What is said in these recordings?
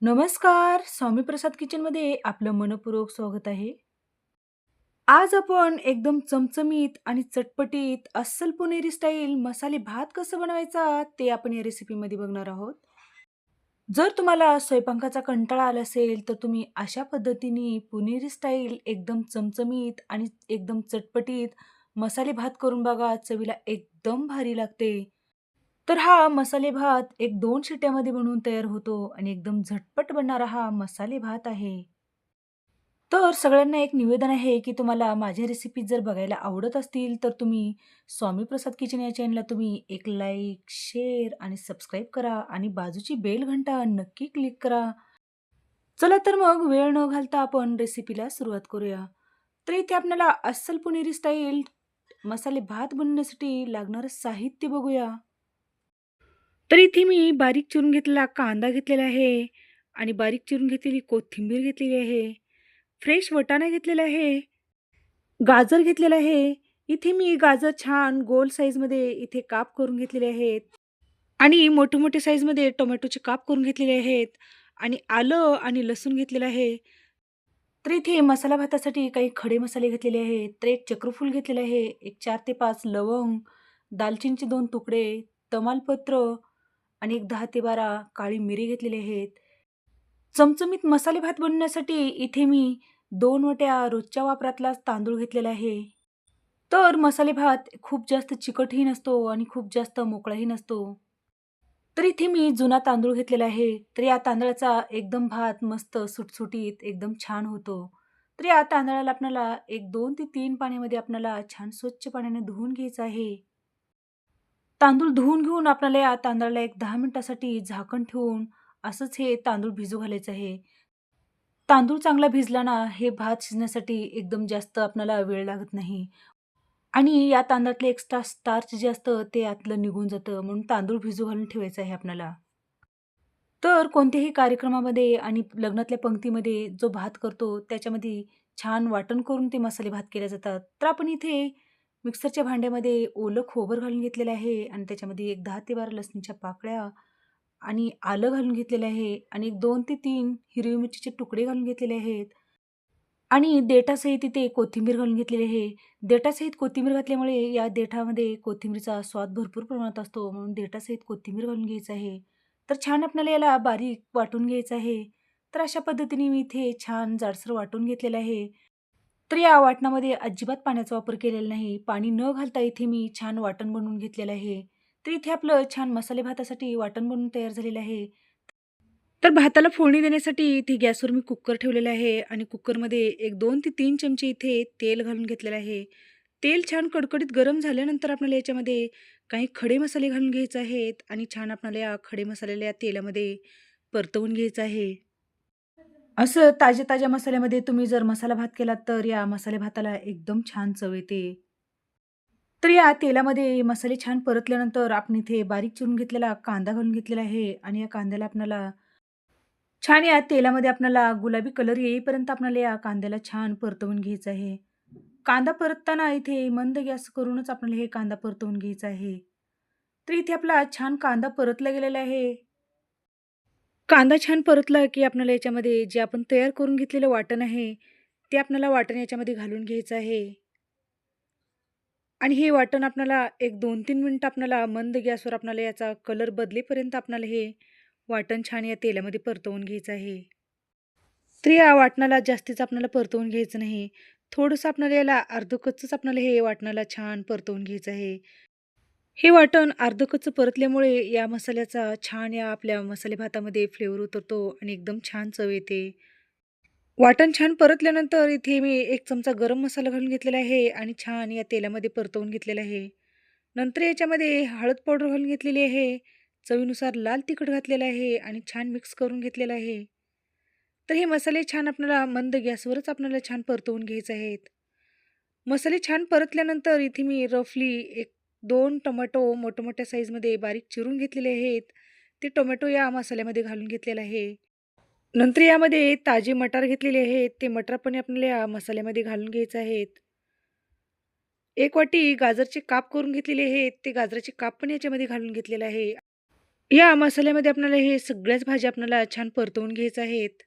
नमस्कार. स्वामी प्रसाद किचनमध्ये आपलं मनःपूर्वक स्वागत आहे. आज आपण एकदम चमचमीत आणि चटपटीत अस्सल पुणेरी स्टाईल मसाले भात कसं बनवायचा ते आपण या रेसिपीमध्ये बघणार आहोत. जर तुम्हाला स्वयंपाकाचा कंटाळा आला असेल, तर तुम्ही अशा पद्धतीने पुणेरी स्टाईल एकदम चमचमीत आणि एकदम चटपटीत मसाले भात करून बघा. चवीला एकदम भारी लागते. तर हा मसाले भात एक 2 शिट्ट्यामध्ये बनवून तयार होतो आणि एकदम झटपट बनणारा हा मसाले भात आहे. तर सगळ्यांना एक निवेदन आहे, की तुम्हाला माझ्या रेसिपीज जर बघायला आवडत असतील, तर तुम्ही स्वामी प्रसाद किचन या चॅनलला तुम्ही एक लाईक, शेअर आणि सबस्क्राईब करा आणि बाजूची बेल घंटा नक्की क्लिक करा. चला तर मग वेळ न घालता आपण रेसिपीला सुरुवात करूया. तर इथे आपल्याला अस्सल पुणेरी स्टाईल मसाले भात बनवण्यासाठी लागणारं साहित्य बघूया. तर इथे मी बारीक चिरून घेतलेला कांदा घेतलेला आहे आणि बारीक चिरून घेतलेली कोथिंबीर घेतलेली आहे. फ्रेश वटाणा घेतलेला आहे. गाजर घेतलेलं आहे. इथे मी गाजर छान गोल साईजमध्ये इथे काप करून घेतलेले आहेत आणि मोठे-मोठे साईजमध्ये टोमॅटोचे काप करून घेतलेले आहेत आणि आलं आणि लसूण घेतलेलं आहे. तर इथे मसाला भातासाठी काही खडे मसाले घेतलेले आहेत. तर एक चक्रफूल घेतलेलं आहे, एक 4 ते 5 लवंग, दालचिनीचे 2 तुकडे, तमालपत्र आणि एक 10 ते 12 काळी मिरी घेतलेली आहेत. चमचमीत मसाले भात बनवण्यासाठी इथे मी 2 वाट्या रोजच्या वापरातला तांदूळ घेतलेला आहे. तर मसाले भात खूप जास्त चिकटही नसतो आणि खूप जास्त मोकळाही नसतो. तर इथे मी जुना तांदूळ घेतलेला आहे. तर या तांदळाचा एकदम भात मस्त सुटसुटीत एकदम छान होतो. तर या तांदळाला आपल्याला एक 2 ते 3 पाण्यामध्ये आपल्याला छान स्वच्छ पाण्याने धुवून घ्यायचं आहे. तांदूळ धुवून घेऊन आपल्याला या तांदळाला एक 10 मिनिटासाठी झाकण ठेवून असंच हे तांदूळ भिजू घालायचं आहे. तांदूळ चांगला भिजला ना, हे भात शिजण्यासाठी एकदम जास्त आपल्याला वेळ लागत नाही आणि या तांदळातलं एक्स्ट्रा स्टार्च जे असतं ते यातलं निघून जातं. म्हणून तांदूळ भिजू घालून ठेवायचं आहे आपल्याला. तर कोणत्याही कार्यक्रमामध्ये आणि लग्नातल्या पंक्तीमध्ये जो भात करतो, त्याच्यामध्ये छान वाटण करून ते मसाले भात केले जातात. तर आपण इथे मिक्सरच्या भांड्यामध्ये ओलं खोबरं घालून घेतलेलं आहे आणि त्याच्यामध्ये एक 10 ते 12 लसणीच्या पाकळ्या आणि आलं घालून घेतलेलं आहे आणि एक 2 ते 3 हिरवी मिरचीचे तुकडे घालून घेतलेले आहेत आणि देठासहित इथे कोथिंबीर घालून घेतलेली आहे. देठासहित कोथिंबीर घातल्यामुळे या देठामध्ये कोथिंबीरचा स्वाद भरपूर प्रमाणात असतो, म्हणून देठासहित कोथिंबीर घालून घ्यायचं आहे. तर छान आपल्याला याला बारीक वाटून घ्यायचं आहे. तर अशा पद्धतीने मी इथे छान जाडसर वाटून घेतलेलं आहे. तर या वाटणामध्ये अजिबात पाण्याचा वापर केलेला नाही. पाणी न घालता इथे मी छान वाटण बनवून घेतलेलं आहे. तर इथे आपलं छान मसाले भातासाठी वाटण बनवून तयार झालेलं आहे. तर भाताला फोडणी देण्यासाठी इथे गॅसवर मी कुकर ठेवलेला आहे आणि कुकरमध्ये एक 2 ते 3 चमचे इथे तेल घालून घेतलेलं आहे. तेल छान कडकडीत गरम झाल्यानंतर आपल्याला याच्यामध्ये काही खडे मसाले घालून घ्यायचे आहेत आणि छान आपल्याला या खडे मसाल्याला या तेलामध्ये परतवून घ्यायचं आहे. असं ताज्या-ताज्या मसाल्यामध्ये तुम्ही जर मसाला भात केलात, तर या मसाले भाताला एकदम छान चव येते. तर या तेलामध्ये मसाले छान परतल्यानंतर आपण इथे बारीक चिरून घेतलेला कांदा घालून घेतलेला आहे आणि या कांद्याला आपल्याला छान या तेलामध्ये आपल्याला गुलाबी कलर येईपर्यंत आपल्याला या कांद्याला छान परतवून घ्यायचं आहे. कांदा परतताना इथे मंद गॅस करूनच आपल्याला हे कांदा परतवून घ्यायचा आहे. तर इथे आपला छान कांदा परतला गेलेला आहे. कांदा छान परतला की आपल्याला याच्यामध्ये जे आपण तयार करून घेतलेलं वाटण आहे, ते आपल्याला वाटण याच्यामध्ये घालून घ्यायचं आहे. आणि हे वाटण आपल्याला एक 2-3 मिनिटं आपल्याला मंद गॅसवर आपल्याला याचा कलर बदलेपर्यंत आपल्याला हे वाटण छान या तेलामध्ये परतवून घ्यायचं आहे. तर या वाटणाला जास्तीच आपल्याला परतवून घ्यायचं नाही. थोडंसं आपल्याला याला अर्धकच्चच आपल्याला हे वाटणाला छान परतवून घ्यायचं आहे. हे वाटण अर्धकच्चं परतल्यामुळे या मसाल्याचा छान या आपल्या मसाले भातामध्ये फ्लेवर उतरतो आणि एकदम छान चव येते. वाटण छान परतल्यानंतर इथे मी 1 चमचा गरम मसाला घालून घेतलेला आहे आणि छान या तेलामध्ये परतवून घेतलेला आहे. नंतर याच्यामध्ये हळद पावडर घालून घेतलेली आहे. चवीनुसार लाल तिखट घातलेलं आहे आणि छान मिक्स करून घेतलेलं आहे. तर हे मसाले छान आपल्याला मंद गॅसवरच आपल्याला छान परतवून घ्यायचे आहेत. मसाले छान परतल्यानंतर इथे मी रफली एक 2 टोमॅटो मोठ्या-मोठ्या साईजमध्ये बारीक चिरून घेतलेले आहेत. ते टोमॅटो या मसाल्यामध्ये घालून घेतलेला आहे. नंतर यामध्ये ताजे मटार घेतलेले आहेत. ते मटार पण आपल्याला या मसाल्यामध्ये घालून घ्यायचे आहेत. 1 वाटी गाजरचे काप करून घेतलेले आहेत. ते गाजराचे काप पण याच्यामध्ये घालून घेतलेलं आहे. या मसाल्यामध्ये आपल्याला हे सगळ्याच भाज्या आपल्याला छान परतवून घ्यायच्या आहेत.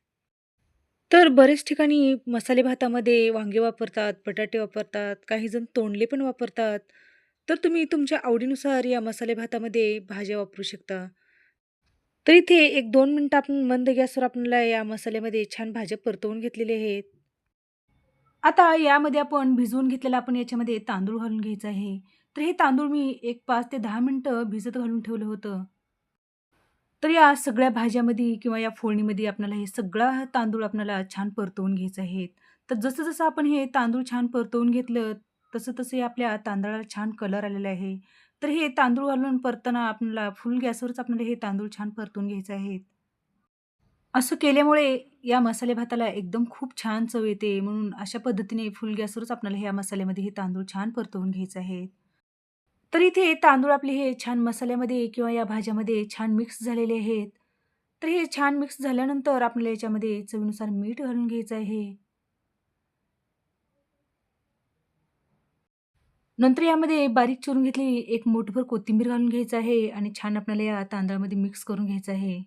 तर बरेच ठिकाणी मसाले भातामध्ये वांगे वापरतात, बटाटे वापरतात, काही जण तोंडले पण वापरतात. तर तुम्ही तुमच्या आवडीनुसार या मसाले भातामध्ये भाज्या वापरू शकता. तर इथे 1-2 मिनिटं आपण मंद गॅसवर आपल्याला या मसाल्यामध्ये छान भाज्या परतवून घेतलेल्या आहेत. आता यामध्ये आपण भिजवून घेतलेला आपण याच्यामध्ये तांदूळ घालून घ्यायचा आहे. तर हे तांदूळ मी एक 5 ते 10 मिनिटं भिजत घालून ठेवलं होतं. तर या सगळ्या भाज्यामध्ये किंवा या फोडणीमध्ये आपल्याला हे सगळा तांदूळ आपल्याला छान परतवून घ्यायचं आहे. तर जसं-जसं आपण हे तांदूळ छान परतवून घेतलं, तसं-तसं हे आपल्या तांदळाला छान कलर आलेला आहे. तर हे तांदूळ घालून परतताना आपल्याला फुल गॅसवरच आपल्याला हे तांदूळ छान परतून घ्यायचे आहेत. असं केल्यामुळे या मसाले भाताला एकदम खूप छान चव येते. म्हणून अशा पद्धतीने फुल गॅसवरच आपल्याला ह्या मसाल्यामध्ये हे तांदूळ छान परतवून घ्यायचे आहेत. तर इथे तांदूळ आपले हे छान मसाल्यामध्ये किंवा या भाज्यामध्ये छान मिक्स झालेले आहेत. तर हे छान मिक्स झाल्यानंतर आपल्याला याच्यामध्ये चवीनुसार मीठ घालून घ्यायचं आहे. नंतर यामध्ये बारीक चिरून घेतलेली एक मूठभर कोथिंबीर घालून घ्यायचं आहे आणि छान आपल्याला या तांदळामध्ये मिक्स करून घ्यायचं आहे.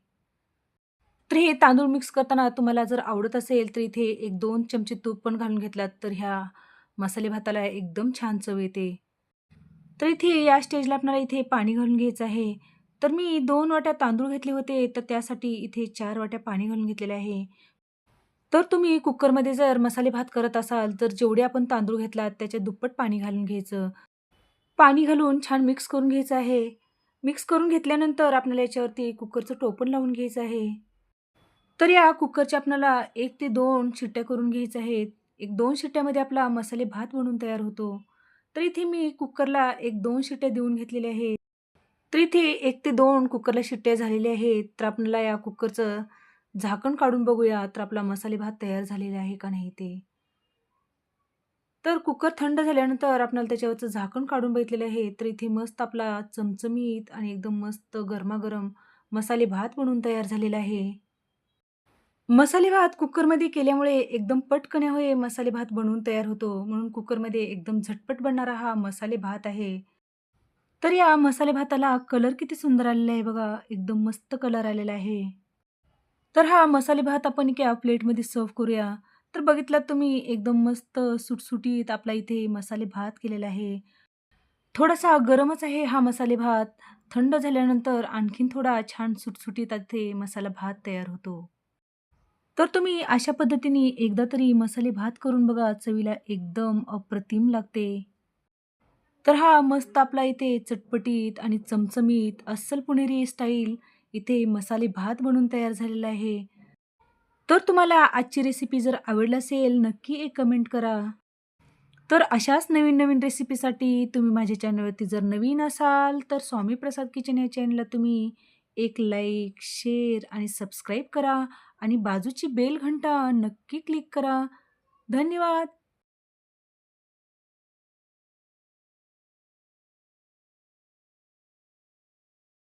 तर हे तांदूळ मिक्स करताना तुम्हाला जर आवडत असेल, तर इथे 1-2 चमचे तूप पण घालून घेतलात, तर ह्या मसाले भाताला एकदम छान चव येते. तर इथे या स्टेजला आपल्याला इथे पाणी घालून घ्यायचं आहे. तर मी 2 वाट्या तांदूळ घेतले होते, तर त्यासाठी इथे 4 वाट्या पाणी घालून घेतलेले आहे. तर तुम्ही कुकरमध्ये जर मसाले भात करत असाल, तर जेवढे आपण तांदूळ घेतलात, त्याच्या दुप्पट पाणी घालून घ्यायचं. पाणी घालून छान मिक्स करून घ्यायचं आहे. मिक्स करून घेतल्यानंतर आपल्याला याच्यावरती कुकरचं टोपण लावून घ्यायचं आहे. तर या कुकरच्या आपल्याला 1 ते 2 शिट्ट्या करून घ्यायच्या आहेत. 1-2 शिट्ट्यामध्ये आपला मसाले भात बनून तयार होतो. तर इथे मी कुकरला 1-2 शिट्ट्या देऊन घेतलेल्या आहेत. तर इथे 1 ते 2 कुकरला शिट्ट्या झालेल्या आहेत. तर आपल्याला या कुकरचं झाकण काढून बघूया, तर आपला मसाले भात तयार झालेला आहे का नाही ते. तर कुकर थंड झाल्यानंतर आपल्याला त्याच्यावरचं झाकण काढून बघितलेलं आहे. तर इथे मस्त आपला चमचमीत आणि एकदम मस्त गरमागरम मसाले भात बनून तयार झालेला आहे. मसाले भात कुकरमध्ये केल्यामुळे एकदम पटकन हे मसाले भात बनवून तयार होतो. म्हणून कुकरमध्ये एकदम झटपट बनणारा हा मसाले भात आहे. तर या मसाले भाताला कलर किती सुंदर आलेला आहे बघा. एकदम मस्त कलर आलेला आहे. तर हा मसाले भात आपण एका प्लेटमध्ये सर्व्ह करूया. तर बघितलात तुम्ही एकदम मस्त सुटसुटीत आपला इथे मसाले भात केलेला आहे. थोडासा गरमच आहे हा मसाले भात. थंड झाल्यानंतर आणखीन थोडा छान सुटसुटीत इथे मसाला भात तयार होतो. तर तुम्ही अशा पद्धतीने एकदा तरी मसाले भात करून बघा. चवीला एकदम अप्रतिम लागते. तर हा मस्त आपला इथे चटपटीत आणि चमचमीत अस्सल पुणेरी स्टाईल इथे मसाले भात बनून तयार झालेला आहे. तर तुम्हाला आजची रेसिपी जर आवडली असेल, नक्की एक कमेंट करा. तर अशाच नवीन-नवीन रेसिपीसाठी तुम्ही माझ्या चॅनलवरती जर नवीन असाल, तर स्वामी प्रसाद किचन या चॅनलला तुम्ही एक लाईक, शेअर आणि सबस्क्राईब करा आणि बाजूची बेल घंटा नक्की क्लिक करा. धन्यवाद.